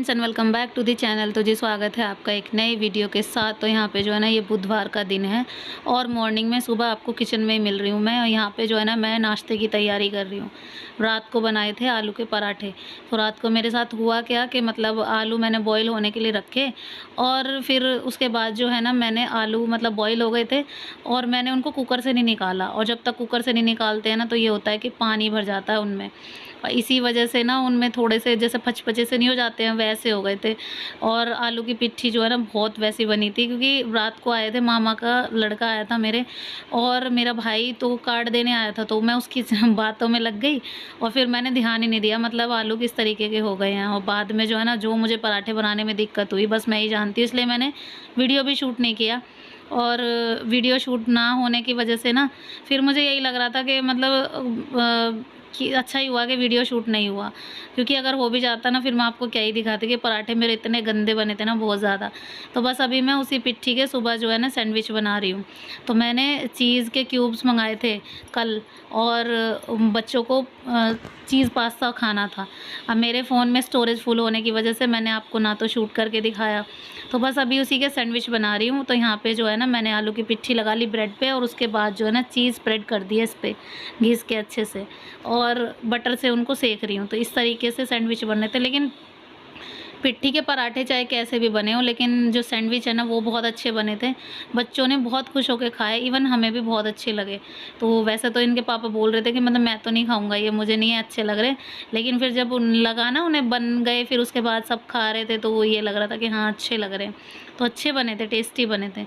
Friends and welcome back to the channel. तो जी स्वागत है आपका एक नए वीडियो के साथ। तो यहाँ पे जो है ना ये बुधवार का दिन है और मॉर्निंग में सुबह आपको किचन में ही मिल रही हूँ मैं। और यहाँ पे जो है ना मैं नाश्ते की तैयारी कर रही हूँ। रात को बनाए थे आलू के पराठे। तो रात को मेरे साथ हुआ क्या कि मतलब आलू मैंने बॉईल होने के लिए रखे और फिर उसके बाद जो है ना मैंने आलू मतलब बॉईल हो गए थे और मैंने उनको कुकर से नहीं निकाला। और जब तक कुकर से नहीं निकालते हैं ना तो ये होता है कि पानी भर जाता है उनमें। इसी वजह से ना उनमें थोड़े से जैसे फचफचे से नहीं हो जाते हैं वैसे हो गए थे। और आलू की पिट्ठी जो है ना बहुत वैसी बनी थी, क्योंकि रात को आए थे मामा का लड़का आया था मेरे, और मेरा भाई तो कार्ड देने आया था तो मैं उसकी बातों में लग गई और फिर मैंने ध्यान ही नहीं दिया मतलब आलू किस तरीके के हो गए हैं। और बाद में जो है ना जो मुझे पराठे बनाने में दिक्कत हुई बस मैं ही जानती हूँ, इसलिए मैंने वीडियो भी शूट नहीं किया। और वीडियो शूट ना होने की वजह से ना फिर मुझे यही लग रहा था कि मतलब कि अच्छा ही हुआ कि वीडियो शूट नहीं हुआ, क्योंकि अगर हो भी जाता ना फिर मैं आपको क्या ही दिखाती कि पराठे मेरे इतने गंदे बने थे ना बहुत ज़्यादा। तो बस अभी मैं उसी पिट्ठी के सुबह जो है ना सैंडविच बना रही हूँ। तो मैंने चीज़ के क्यूब्स मंगाए थे कल, और बच्चों को चीज़ पास्ता खाना था। अब मेरे फ़ोन में स्टोरेज फुल होने की वजह से मैंने आपको ना तो शूट करके दिखाया। तो बस अभी उसी के सैंडविच बना रही हूँ। तो यहाँ पे जो है ना मैंने आलू की पिट्ठी लगा ली ब्रेड पे और उसके बाद जो है ना चीज़ स्प्रेड कर दी है इस पर घिस के अच्छे से, और बटर से उनको सेक रही हूँ। तो इस तरीके से सैंडविच बने थे। लेकिन पिट्ठी के पराठे चाहे कैसे भी बने हो, लेकिन जो सैंडविच है ना वो बहुत अच्छे बने थे। बच्चों ने बहुत खुश होकर खाए, इवन हमें भी बहुत अच्छे लगे। तो वैसे तो इनके पापा बोल रहे थे कि मतलब मैं तो नहीं खाऊंगा ये, मुझे नहीं अच्छे लग रहे। लेकिन फिर जब उन लगा ना उन्हें बन गए फिर उसके बाद सब खा रहे थे तो वो ये लग रहा था कि हाँ अच्छे लग रहे हैं। तो अच्छे बने थे, टेस्टी बने थे।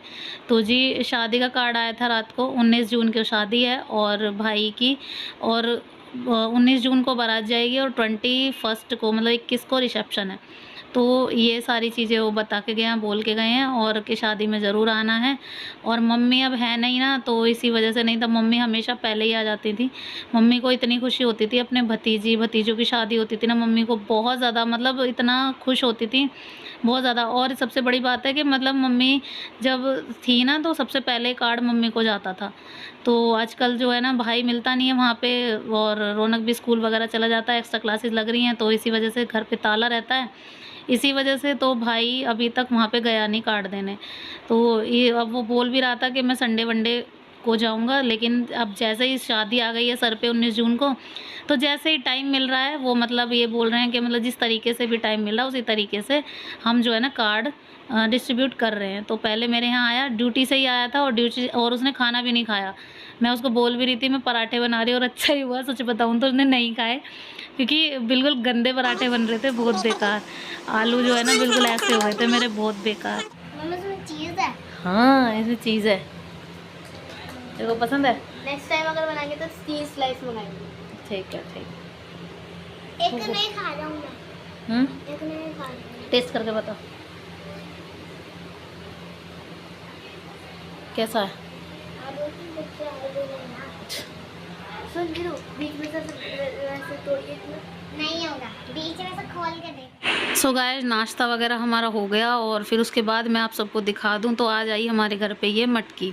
तो जी शादी का कार्ड आया था रात को, 19 जून की शादी है और भाई की, और 19 जून को बारात जाएगी और 21 को मतलब 21 को रिसेप्शन है। तो ये सारी चीज़ें वो बता के गए हैं, बोल के गए हैं, और कि शादी में ज़रूर आना है। और मम्मी अब है नहीं ना तो इसी वजह से, नहीं तो मम्मी हमेशा पहले ही आ जाती थी। मम्मी को इतनी खुशी होती थी, अपने भतीजों की शादी होती थी ना मम्मी को बहुत ज़्यादा मतलब इतना खुश होती थी बहुत ज़्यादा। और सबसे बड़ी बात है कि मतलब मम्मी जब थी ना तो सबसे पहले कार्ड मम्मी को जाता था। तो आजकल जो है ना भाई मिलता नहीं है वहाँ पे, और रौनक भी स्कूल वगैरह चला जाता है, एक्स्ट्रा क्लासेस लग रही हैं तो इसी वजह से घर पे ताला रहता है। इसी वजह से तो भाई अभी तक वहाँ पे गया नहीं कार्ड देने। तो ये अब वो बोल भी रहा था कि मैं संडे वनडे को जाऊँगा, लेकिन अब जैसे ही शादी आ गई है सर पे 19 जून को, तो जैसे ही टाइम मिल रहा है वो मतलब ये बोल रहे हैं कि मतलब जिस तरीके से भी टाइम मिल रहा है उसी तरीके से हम जो है ना कार्ड डिस्ट्रीब्यूट कर रहे हैं। तो पहले मेरे यहाँ आया, ड्यूटी से ही आया था, और उसने खाना भी नहीं खाया। मैं उसको बोल भी रही थी मैं पराठे बना रही हूँ, और अच्छा ही हुआ सच बताऊँ तो उसने नहीं खाए, क्योंकि बिल्कुल गंदे पराठे बन रहे थे, बहुत बेकार। आलू जो है ना बिल्कुल ऐसे हो गए थे मेरे, बहुत बेकार। मम्मी इसमें चीज़ है। हाँ ऐसी चीज़ है, तेरे को पसंद है? नेक्स्ट टाइम अगर बनाएंगे तो 30 स्लाइस मंगाएंगे। ठीक है ठीक। एक नहीं खा रहा हूँ मैं। एक नहीं खा रहा हूँ। टेस्ट करके बताओ कैसा है। आलू की बच्चे आलू लेना। सुन गिरो बीच में से वैसे तोड़िए नहीं होगा, बीच में से खोल के देख। सो गाइस नाश्ता वगैरह हमारा हो गया, और फिर उसके बाद मैं आप सबको दिखा दूं तो आज आई हमारे घर पे ये मटकी।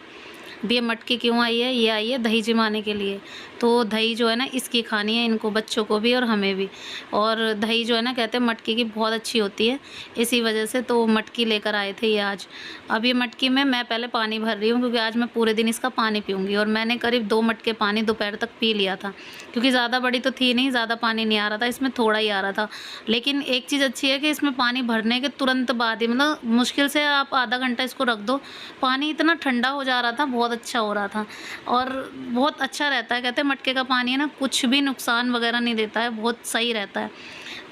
अब ये मटकी क्यों आई है? ये आई है दही जमाने के लिए। तो दही जो है ना इसकी खानी है इनको, बच्चों को भी और हमें भी। और दही जो है ना कहते हैं मटकी की बहुत अच्छी होती है, इसी वजह से तो मटकी लेकर आए थे ये आज। अब ये मटकी में मैं पहले पानी भर रही हूँ, क्योंकि आज मैं पूरे दिन इसका पानी पीऊँगी। और मैंने करीब 2 मटके पानी दोपहर तक पी लिया था, क्योंकि ज़्यादा बड़ी तो थी नहीं, ज़्यादा पानी नहीं आ रहा था इसमें, थोड़ा ही आ रहा था। लेकिन एक चीज़ अच्छी है कि इसमें पानी भरने के तुरंत बाद ही मतलब मुश्किल से आप आधा घंटा इसको रख दो, पानी इतना ठंडा हो जा रहा था, बहुत अच्छा हो रहा था। और बहुत अच्छा रहता है, कहते हैं मटके का पानी है ना कुछ भी नुकसान वगैरह नहीं देता है, बहुत सही रहता है।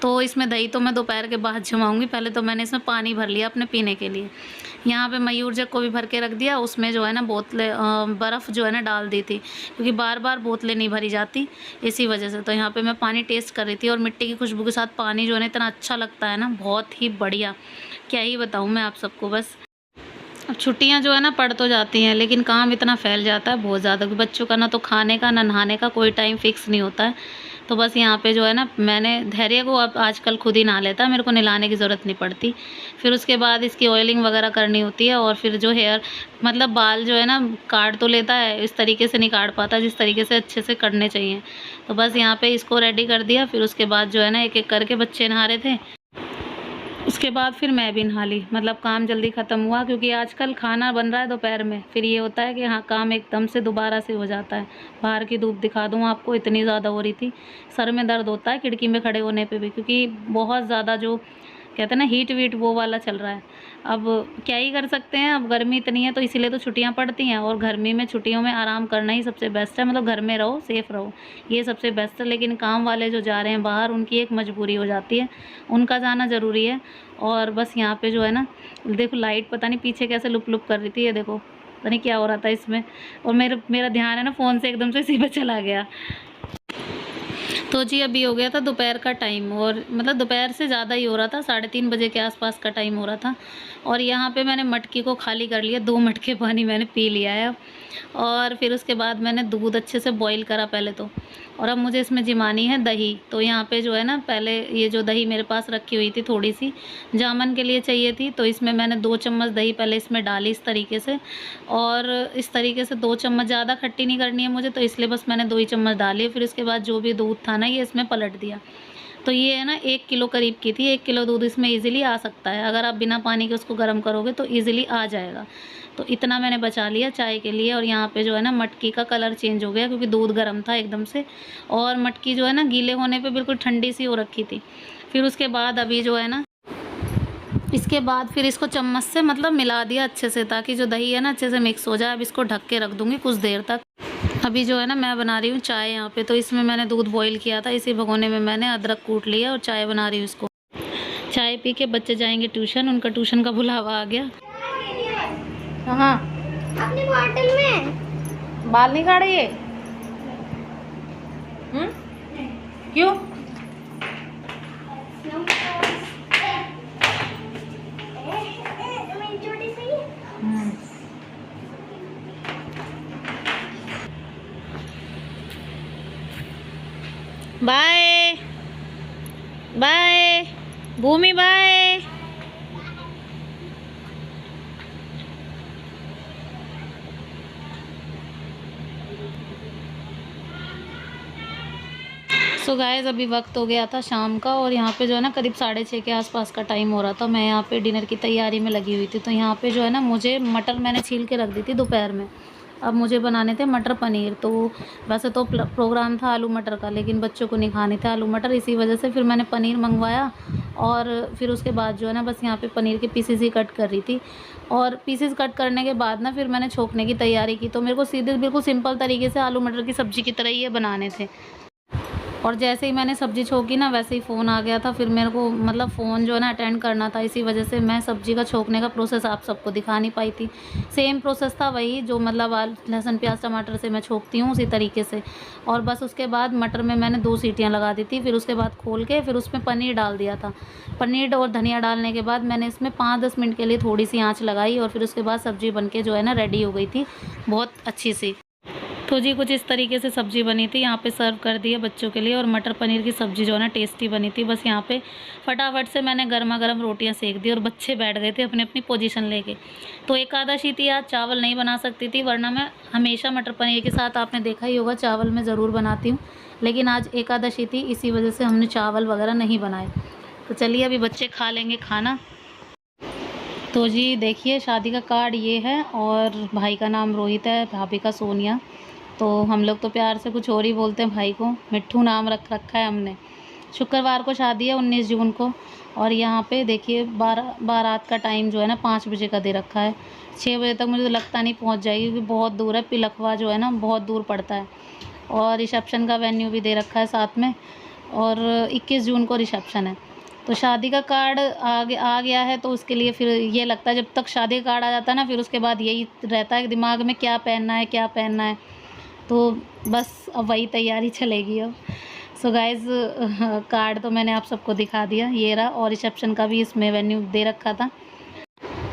तो इसमें दही तो मैं दोपहर के बाद जमाऊँगी, पहले तो मैंने इसमें पानी भर लिया अपने पीने के लिए। यहाँ पे मयूर जग को भी भर के रख दिया, उसमें जो है ना बोतलें बर्फ़ जो है ना डाल दी थी, क्योंकि बार बार बोतलें नहीं भरी जाती इसी वजह से। तो यहाँ पे मैं पानी टेस्ट कर रही थी, और मिट्टी की खुशबू के साथ पानी जो है ना इतना अच्छा लगता है ना, बहुत ही बढ़िया, क्या ही बताऊँ मैं आप सबको। बस अब छुट्टियां जो है ना पड़ तो जाती हैं, लेकिन काम इतना फैल जाता है बहुत ज़्यादा कि बच्चों का ना तो खाने का ना नहाने का कोई टाइम फिक्स नहीं होता है। तो बस यहाँ पे जो है ना मैंने धैर्य को अब आजकल खुद ही नहा लेता है, मेरे को नहलाने की ज़रूरत नहीं पड़ती। फिर उसके बाद इसकी ऑयलिंग वगैरह करनी होती है, और फिर जो हेयर मतलब बाल जो है ना काट तो लेता है, इस तरीके से नहीं काट पाता जिस तरीके से अच्छे से करने चाहिए। तो बस यहाँ पे इसको रेडी कर दिया, फिर उसके बाद जो है ना एक एक करके बच्चे नहा रहे थे, उसके बाद फिर मैं भी नहा ली, मतलब काम जल्दी ख़त्म हुआ क्योंकि आजकल खाना बन रहा है दोपहर में, फिर ये होता है कि हाँ काम एकदम से दोबारा से हो जाता है। बाहर की धूप दिखा दूँ आपको, इतनी ज़्यादा हो रही थी, सर में दर्द होता है खिड़की में खड़े होने पे भी, क्योंकि बहुत ज़्यादा जो कहते हैं ना हीट वीट वो वाला चल रहा है। अब क्या ही कर सकते हैं, अब गर्मी इतनी है तो इसीलिए तो छुट्टियां पड़ती हैं, और गर्मी में छुट्टियों में आराम करना ही सबसे बेस्ट है, मतलब घर में रहो, सेफ़ रहो, ये सबसे बेस्ट है। लेकिन काम वाले जो जा रहे हैं बाहर, उनकी एक मजबूरी हो जाती है, उनका जाना ज़रूरी है। और बस यहाँ पे जो है ना, देखो लाइट पता नहीं पीछे कैसे लुप लुप कर रही थी, ये देखो पता नहीं क्या हो रहा था इसमें, और मेरा ध्यान है ना फ़ोन से एकदम से इसी पे चला गया। तो जी अभी हो गया था दोपहर का टाइम, और मतलब दोपहर से ज़्यादा ही हो रहा था, 3:30 बजे के आसपास का टाइम हो रहा था। और यहाँ पे मैंने मटकी को खाली कर लिया, 2 मटके पानी मैंने पी लिया है अब। और फिर उसके बाद मैंने दूध अच्छे से बॉईल करा पहले तो, और अब मुझे इसमें जमानी है दही। तो यहाँ पे जो है ना, पहले ये जो दही मेरे पास रखी हुई थी थोड़ी सी जामन के लिए चाहिए थी, तो इसमें मैंने 2 चम्मच दही पहले इसमें डाली इस तरीके से, और इस तरीके से 2 चम्मच, ज़्यादा खट्टी नहीं करनी है मुझे, तो इसलिए बस मैंने 2 ही चम्मच डाली। फिर इसके बाद जो भी दूध था ना, ये इसमें पलट दिया। तो ये है ना 1 किलो करीब की थी, 1 किलो दूध इसमें ईज़िली आ सकता है, अगर आप बिना पानी के उसको गर्म करोगे तो ईज़िली आ जाएगा। तो इतना मैंने बचा लिया चाय के लिए। और यहाँ पे जो है ना मटकी का कलर चेंज हो गया क्योंकि दूध गर्म था एकदम से, और मटकी जो है ना गीले होने पे बिल्कुल ठंडी सी हो रखी थी। फिर उसके बाद अभी जो है ना, इसके बाद फिर इसको चम्मच से मतलब मिला दिया अच्छे से, ताकि जो दही है ना अच्छे से मिक्स हो जाए। अब इसको ढक के रख दूँगी कुछ देर तक। अभी जो है ना मैं बना रही हूँ चाय यहाँ पे, तो इसमें मैंने दूध बॉईल किया था, इसी भगोने में मैंने अदरक कूट लिया और चाय बना रही हूँ इसको। चाय पी के बच्चे जाएंगे ट्यूशन, उनका ट्यूशन का बुलावा आ गया। हाँ अपनी बॉटल में बाल नहीं काटे ये? क्यों? छोटी सी बाय बाय भूमि, बाय। सो गाइस अभी वक्त हो गया था शाम का, और यहाँ पे जो है ना करीब 6:30 के आसपास का टाइम हो रहा था। मैं यहाँ पे डिनर की तैयारी में लगी हुई थी। तो यहाँ पे जो है ना मुझे मटर मैंने छील के रख दी थी दोपहर में, अब मुझे बनाने थे मटर पनीर। तो वैसे तो प्रोग्राम था आलू मटर का, लेकिन बच्चों को नहीं खाने थे आलू मटर, इसी वजह से फिर मैंने पनीर मंगवाया। और फिर उसके बाद जो है ना बस यहाँ पे पनीर के पीसेस ही कट कर रही थी, और पीसेस कट करने के बाद ना फिर मैंने छोंकने की तैयारी की। तो मेरे को सीधे बिल्कुल सिंपल तरीके से आलू मटर की सब्ज़ी की तरह ही ये बनाने थे। और जैसे ही मैंने सब्ज़ी छोंकी ना, वैसे ही फ़ोन आ गया था। फिर मेरे को मतलब फ़ोन जो है ना अटेंड करना था, इसी वजह से मैं सब्ज़ी का छोंकने का प्रोसेस आप सबको दिखा नहीं पाई थी। सेम प्रोसेस था वही जो मतलब लहसुन प्याज टमाटर से मैं छोंकती हूँ, उसी तरीके से। और बस उसके बाद मटर में मैंने 2 सीटियाँ लगा दी थी। फिर उसके बाद खोल के फिर उसमें पनीर डाल दिया था। पनीर और धनिया डालने के बाद मैंने इसमें 5-10 मिनट के लिए थोड़ी सी आँच लगाई, और फिर उसके बाद सब्ज़ी बन के जो है ना रेडी हो गई थी बहुत अच्छी सी। तो जी कुछ इस तरीके से सब्ज़ी बनी थी, यहाँ पे सर्व कर दिया बच्चों के लिए। और मटर पनीर की सब्ज़ी जो है ना टेस्टी बनी थी। बस यहाँ पे फटाफट से मैंने गर्मा गर्म रोटियाँ सेक दी, और बच्चे बैठ गए थे अपनी अपनी पोजीशन लेके। तो एकादशी थी आज, चावल नहीं बना सकती थी, वरना मैं हमेशा मटर पनीर के साथ, आपने देखा ही होगा, चावल मैं ज़रूर बनाती हूँ। लेकिन आज एकादशी थी, इसी वजह से हमने चावल वगैरह नहीं बनाए। तो चलिए अभी बच्चे खा लेंगे खाना। तो जी देखिए शादी का कार्ड ये है, और भाई का नाम रोहित है, भाभी का सोनिया। तो हम लोग तो प्यार से कुछ और ही बोलते हैं भाई को, मिट्ठू नाम रख रखा है हमने। शुक्रवार को शादी है 19 जून को। और यहाँ पे देखिए बारात का टाइम जो है ना 5 बजे का दे रखा है। 6 बजे तक मुझे तो लगता नहीं पहुँच जाएगी, क्योंकि बहुत दूर है, पिलखवा जो है ना बहुत दूर पड़ता है। और रिसेप्शन का वेन्यू भी दे रखा है साथ में, और 21 जून को रिसेप्शन है। तो शादी का कार्ड आ गया है, तो उसके लिए फिर ये लगता है जब तक शादी का कार्ड आ जाता है ना, फिर उसके बाद यही रहता है दिमाग में, क्या पहनना है क्या पहनना है। तो बस अब वही तैयारी चलेगी अब। सो गाइज़ कार्ड तो मैंने आप सबको दिखा दिया, ये रहा, और रिसेप्शन का भी इसमें वेन्यू दे रखा था।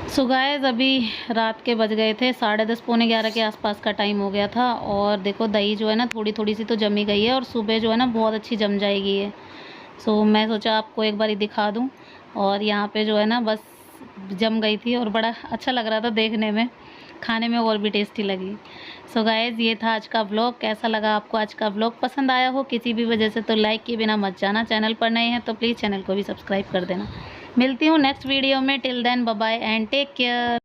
सो गाइज़ अभी रात के बज गए थे 10:30 पौने 11 के आसपास का टाइम हो गया था। और देखो दही जो है ना थोड़ी थोड़ी सी तो जमी गई है, और सुबह जो है ना बहुत अच्छी जम जाएगी ये। सो मैं सोचा आपको एक बारी दिखा दूँ। और यहाँ पे जो है ना बस जम गई थी, और बड़ा अच्छा लग रहा था देखने में, खाने में और भी टेस्टी लगी। सो गाइज़ ये था आज का व्लॉग। कैसा लगा आपको आज का व्लॉग? पसंद आया हो किसी भी वजह से तो लाइक किए बिना मत जाना। चैनल पर नए हैं तो प्लीज़ चैनल को भी सब्सक्राइब कर देना। मिलती हूँ नेक्स्ट वीडियो में। Till then bye bye and take care.